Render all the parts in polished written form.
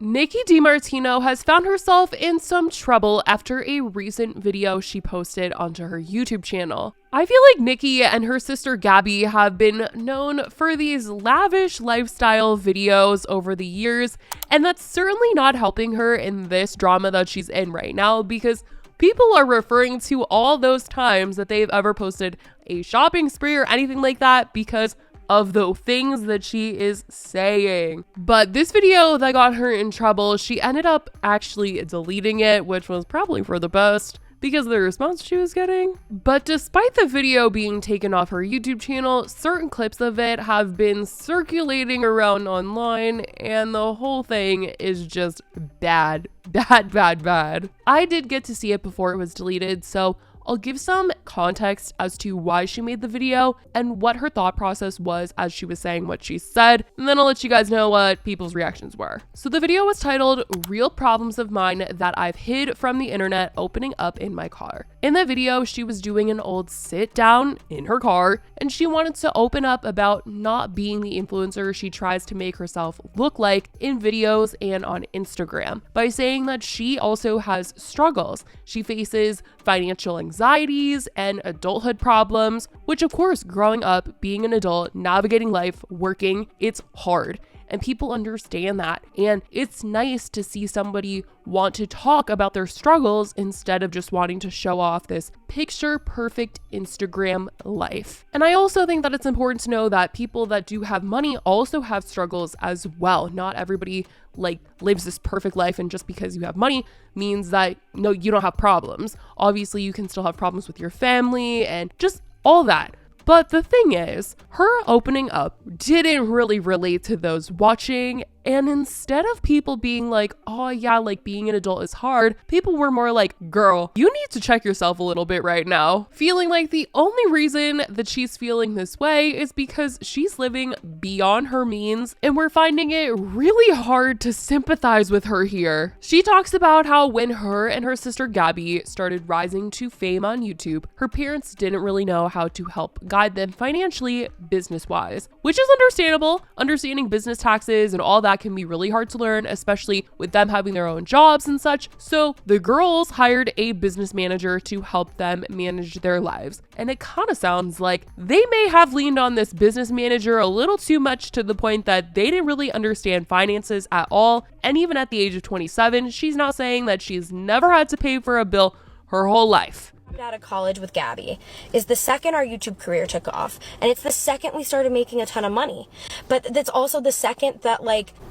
Nikki DiMartino has found herself in some trouble after a recent video she posted onto her YouTube channel. I feel like Nikki and her sister Gabby have been known for these lavish lifestyle videos over the years, and that's certainly not helping her in this drama that she's in right now, because people are referring to all those times that they've ever posted a shopping spree or anything like that because of the things that she is saying. But this video that got her in trouble, she ended up actually deleting it, which was probably for the best because of the response she was getting. But despite the video being taken off her YouTube channel, certain clips of it have been circulating around online, and the whole thing is just bad. I did get to see it before it was deleted, so I'll give some context as to why she made the video and what her thought process was as she was saying what she said, and then I'll let you guys know what people's reactions were. So the video was titled "Real Problems of Mine That I've Hid from the Internet Opening Up in My Car." In the video, she was doing an old sit down in her car, and she wanted to open up about not being the influencer she tries to make herself look like in videos and on Instagram by saying that she also has struggles. She faces financial anxieties and adulthood problems, which of course, growing up, being an adult, navigating life, working, it's hard. And people understand that. And it's nice to see somebody want to talk about their struggles instead of just wanting to show off this picture perfect Instagram life. And I also think that it's important to know that people that do have money also have struggles as well. Not everybody lives this perfect life, and just because you have money means that no, you don't have problems. Obviously, you can still have problems with your family and just all that. But the thing is, her opening up didn't really relate to those watching, and instead of people being like, oh yeah, being an adult is hard, people were more like, girl, you need to check yourself a little bit right now. Feeling like the only reason that she's feeling this way is because she's living beyond her means, and we're finding it really hard to sympathize with her here. She talks about how when her and her sister Gabby started rising to fame on YouTube, her parents didn't really know how to help guide them financially, business-wise, which is understandable. Understanding business taxes and all that can be really hard to learn, especially with them having their own jobs and such. So the girls hired a business manager to help them manage their lives. And it kind of sounds like they may have leaned on this business manager a little too much, to the point that they didn't really understand finances at all. And even at the age of 27, she's now saying that she's never had to pay for a bill her whole life. Out of college with Gabby is the second our YouTube career took off, and it's the second we started making a ton of money. But that's also the second that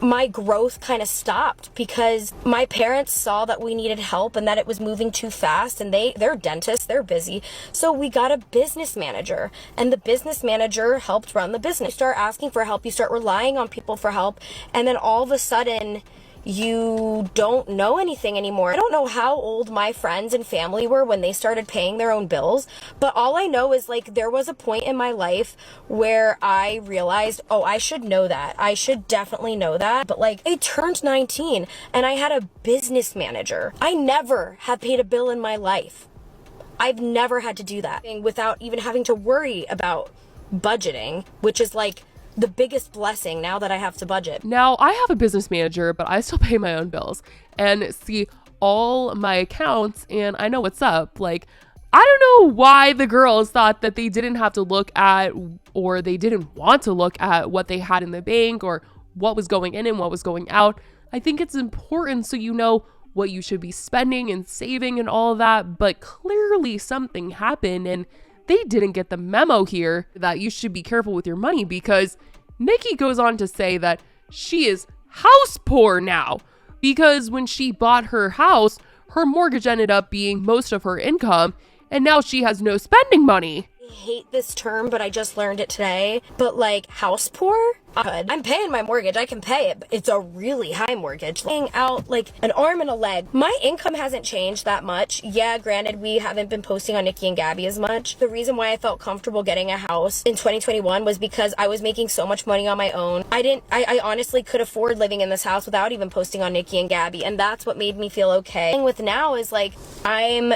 my growth kind of stopped, because my parents saw that we needed help and that it was moving too fast, and they're dentists, they're busy. So we got a business manager, and the business manager helped run the business. You start asking for help, you start relying on people for help, and then all of a sudden you don't know anything anymore. I don't know how old my friends and family were when they started paying their own bills, but all I know is there was a point in my life where I realized, oh, I should know that. I should definitely know that. But I turned 19 and I had a business manager. I never have paid a bill in my life. I've never had to do that without even having to worry about budgeting, which is the biggest blessing now that I have to budget. Now, I have a business manager, but I still pay my own bills and see all my accounts, and I know what's up. I don't know why the girls thought that they didn't have to look at, or they didn't want to look at, what they had in the bank or what was going in and what was going out. I think it's important so you know what you should be spending and saving and all that, but clearly something happened, and they didn't get the memo here that you should be careful with your money, because Nikki goes on to say that she is house poor now, because when she bought her house, her mortgage ended up being most of her income, and now she has no spending money. I hate this term, but I just learned it today. But house poor? I'm paying my mortgage. I can pay it, but it's a really high mortgage. Laying out an arm and a leg. My income hasn't changed that much. Yeah, granted, we haven't been posting on Nikki and Gabby as much. The reason why I felt comfortable getting a house in 2021 was because I was making so much money on my own. I honestly could afford living in this house without even posting on Nikki and Gabby, and that's what made me feel okay. The thing with now is I'm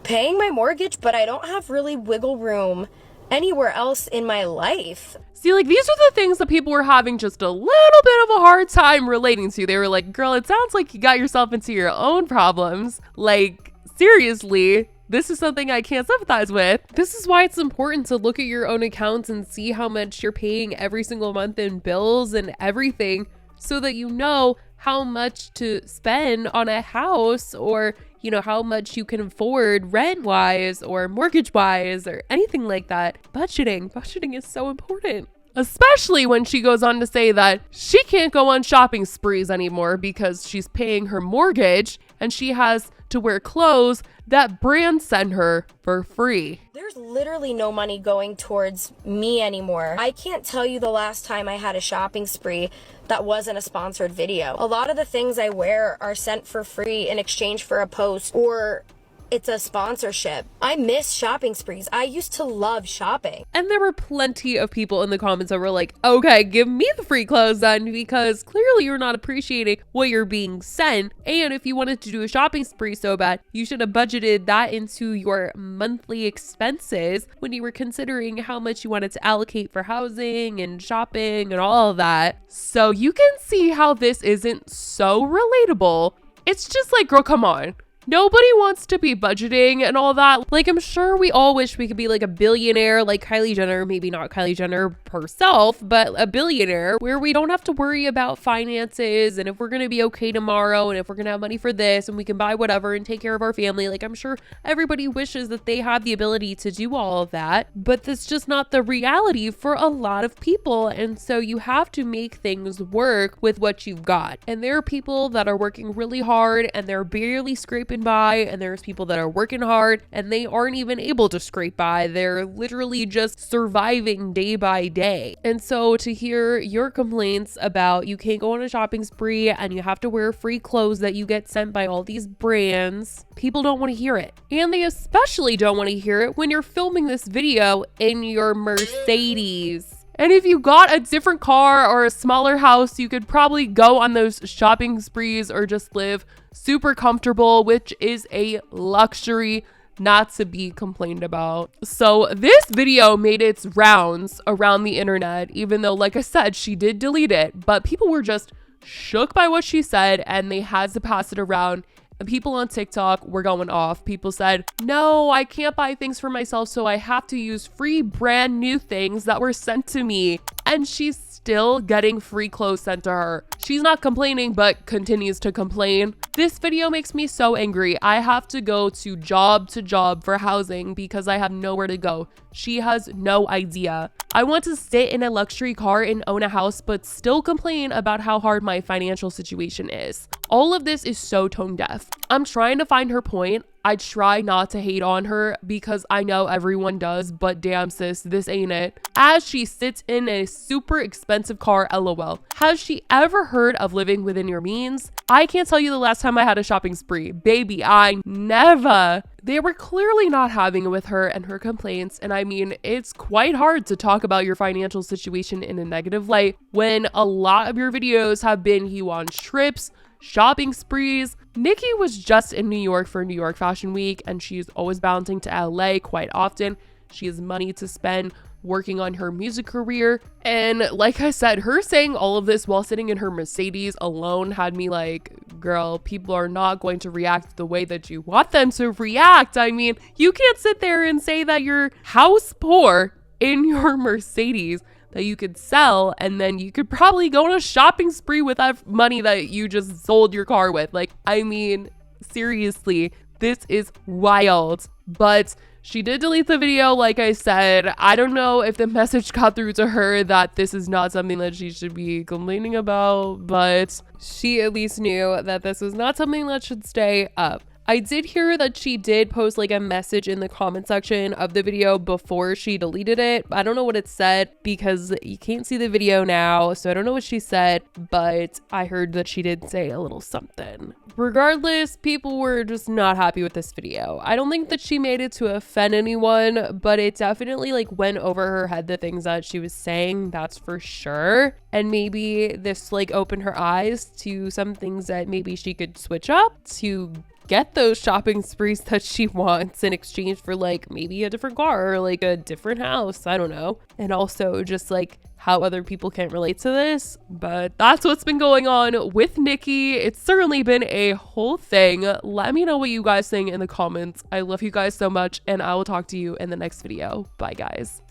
paying my mortgage, but I don't have really wiggle room anywhere else in my life. See, like, these are the things that people were having just a little bit of a hard time relating to. They were like, girl, it sounds like you got yourself into your own problems. Like, seriously, this is something I can't sympathize with. This is why it's important to look at your own accounts and see how much you're paying every single month in bills and everything, so that you know how much to spend on a house, or, you know, how much you can afford rent-wise or mortgage-wise or anything like that. Budgeting is so important. Especially when she goes on to say that she can't go on shopping sprees anymore because she's paying her mortgage and she has to wear clothes that brands send her for free. There's literally no money going towards me anymore. I can't tell you the last time I had a shopping spree that wasn't a sponsored video. A lot of the things I wear are sent for free in exchange for a post, or it's a sponsorship. I miss shopping sprees. I used to love shopping. And there were plenty of people in the comments that were like, okay, give me the free clothes then, because clearly you're not appreciating what you're being sent. And if you wanted to do a shopping spree so bad, you should have budgeted that into your monthly expenses when you were considering how much you wanted to allocate for housing and shopping and all of that. So you can see how this isn't so relatable. It's just like, girl, come on. Nobody wants to be budgeting and all that. Like, I'm sure we all wish we could be like a billionaire like Kylie Jenner, maybe not Kylie Jenner herself, but a billionaire where we don't have to worry about finances and if we're going to be okay tomorrow and if we're going to have money for this and we can buy whatever and take care of our family. Like, I'm sure everybody wishes that they have the ability to do all of that, but that's just not the reality for a lot of people. And so you have to make things work with what you've got. And there are people that are working really hard and they're barely scraping by, and there's people that are working hard and they aren't even able to scrape by. They're literally just surviving day by day. And so to hear your complaints about you can't go on a shopping spree and you have to wear free clothes that you get sent by all these brands, people don't want to hear it. And they especially don't want to hear it when you're filming this video in your Mercedes. And if you got a different car or a smaller house, you could probably go on those shopping sprees or just live super comfortable, which is a luxury not to be complained about. So this video made its rounds around the internet, even though, like I said, she did delete it, but people were just shook by what she said and they had to pass it around. And people on TikTok were going off. People said, no, I can't buy things for myself, so I have to use free brand new things that were sent to me. And she's still getting free clothes sent to her. She's not complaining, but continues to complain. This video makes me so angry. I have to go to job for housing because I have nowhere to go. She has no idea. I want to sit in a luxury car and own a house, but still complain about how hard my financial situation is. All of this is so tone deaf. I'm trying to find her point. I try not to hate on her because I know everyone does, but damn sis, this ain't it. As she sits in a super expensive car, LOL. Has she ever heard of living within your means? I can't tell you the last time I had a shopping spree. Baby, I never. They were clearly not having it with her and her complaints. And I mean, it's quite hard to talk about your financial situation in a negative light when a lot of your videos have been you on trips, shopping sprees. Nikki was just in New York for New York Fashion Week and she's always bouncing to LA quite often. She has money to spend working on her music career. And like I said, her saying all of this while sitting in her Mercedes alone had me like, girl, people are not going to react the way that you want them to react. I mean, you can't sit there and say that you're house poor in your Mercedes that you could sell and then you could probably go on a shopping spree with that money that you just sold your car with. Like, I mean, seriously, this is wild. But she did delete the video, like I said. I don't know if the message got through to her that this is not something that she should be complaining about, but she at least knew that this was not something that should stay up. I did hear that she did post like a message in the comment section of the video before she deleted it. I don't know what it said because you can't see the video now, so I don't know what she said, but I heard that she did say a little something. Regardless, people were just not happy with this video. I don't think that she made it to offend anyone, but it definitely like went over her head, the things that she was saying, that's for sure. And maybe this like opened her eyes to some things that maybe she could switch up to get those shopping sprees that she wants in exchange for like maybe a different car or like a different house. I don't know. And also just like how other people can't relate to this. But that's what's been going on with Nikki. It's certainly been a whole thing. Let me know what you guys think in the comments. I love you guys so much, and I will talk to you in the next video. Bye, guys.